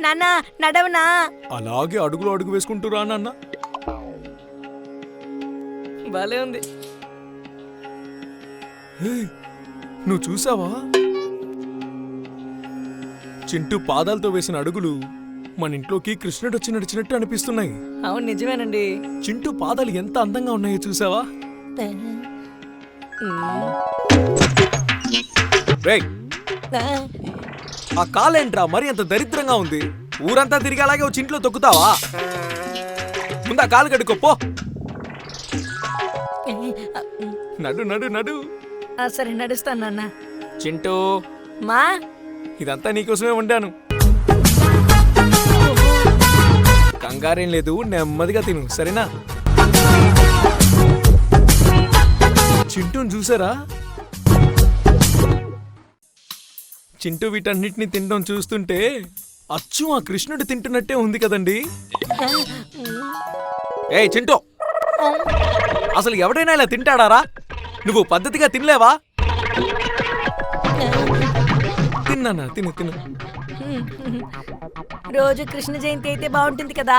నాన్న నడవనా? అలాగే అడుగులు అడుగు వేసుకుంటూ రా నాన్న. భలే ఉంది. నువ్వు చూసావా? చింటూ పాదాలతో వేసిన అడుగులు మన ఇంట్లోకి కృష్ణుడు వచ్చి నడిచినట్టు అనిపిస్తున్నాయి. అవును నిజమేనండి. చింటూ పాదాలు ఎంత అందంగా ఉన్నాయో చూసావా? రేయ్, ఆ కాలేంట్రా మరి అంత దరిద్రంగా ఉంది. ఊరంతా తిరిగి అలాగే వచ్చి ఇంట్లో తొక్కుతావా? ముందా కాలు కడుక్కోపో. నడు నడు నడు. సరే నడుస్తాను నాన్న. చింటూ, మా ఇదంతా నీకోసమే వండాను. కంగారేం లేదు, నెమ్మదిగా తిను సరేనా? చింటూని చూసారా? చింటూ వీటన్నిటిని తినడం చూస్తుంటే అచ్చు ఆ కృష్ణుడు తింటున్నట్టే ఉంది కదండి. ఏయ్ చింటూ, అసలు ఎవడైనా ఇలా తింటాడారా? నువ్వు పద్ధతిగా తినలేవా? తిన్నానా? తిను తిను. రోజు కృష్ణ జయంతి అయితే బాగుంటుంది కదా.